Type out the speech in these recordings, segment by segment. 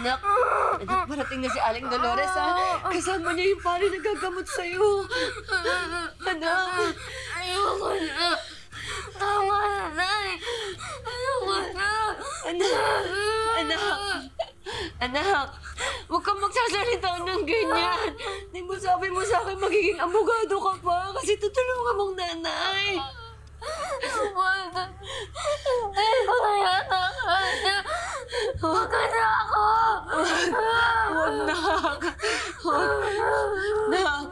Anak, parating na si Aling Dolores, ha? Kasama niya yung pari na gagamot sa'yo. Anak! Ayoko na! Tama na, Nay! Ayoko na! Anak! Huwag kang magsasalita ng ganyan! Di mo sabi mo sa akin magiging abogado ka pa kasi tutulungan mong nanay! Tama na! Kaya na kanya! Huwag ka na ako! Huwag na! Nak!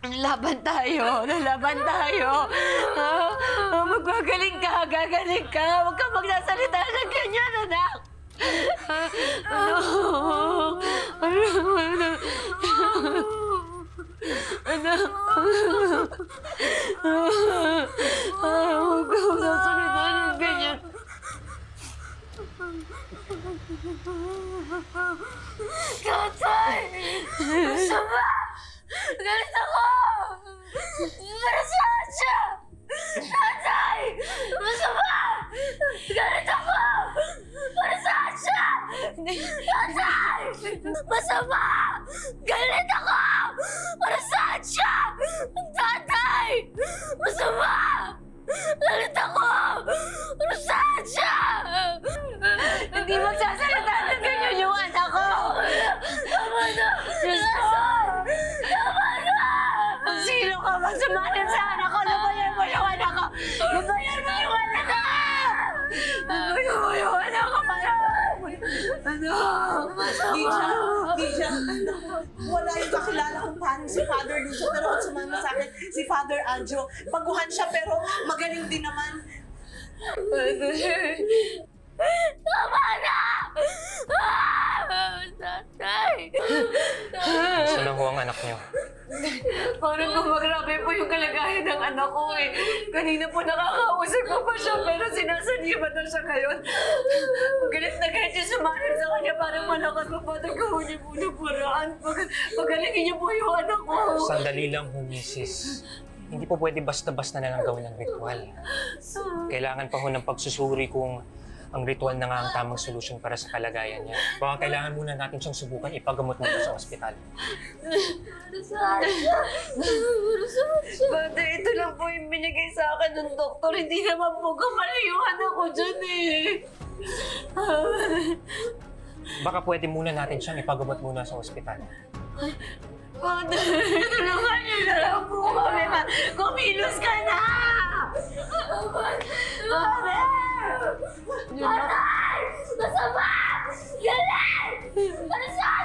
Laban tayo! Lalaban tayo! Magagaling ka! Gagaling ka! Huwag kang magsasalita ng ganyan, anak! Ano? Huwag kang magsasalita ng ganyan. Tatay! Masama! Galit ako! Para saan siya? Tatay! Masama! Galit ako! Para saan siya? Tatay! Masama! Galit ako! Para saan siya? Tatay! Masama! Galit ako! Para saan siya? Hindi magsasalita ng ganyan yung anak ko! Tama na! Tama na! Sino ka magsumanan sa anak ko? Lubayan mo yung anak ko! Lubayan mo yung anak ko! Lubayan mo yung anak ko! Lydia, wala yung kakilala kong parang si Father Lucio, pero ang sumama sa akin, si Father Anjo. Baguhan siya, pero magaling din naman. Tama na! Tatay! Saan na ho ang anak niyo? Parang gumagrabe po yung kalagayan ng anak ko eh. Kanina po nakakausap ko pa siya pero sinasaniban na siya ngayon. Galit na galit siya sumanib sa kanya parang malakas pa pa. Nagawin niyo po ng paraan. Pagalingin niyo po yung anak ko. Sandali lang ho, Mrs. Hindi po pwede basta-basta na lang gawin ng ritual. Kailangan pa ho ng pagsusuri kung ang ritual na nga ang tamang solusyon para sa kalagayan niya. Baka kailangan muna natin siyang subukan ipagamot muna sa ospital. Father, ito lang po yung binigay sa akin ng doktor. Hindi naman po kamali yung anak ko dyan eh. Baka pwede muna natin siyang ipagamot muna sa ospital. Father, tulungan niyo na lang po kami. Kumilos ka na! Father! Tatay! Masama! Galit! Para saan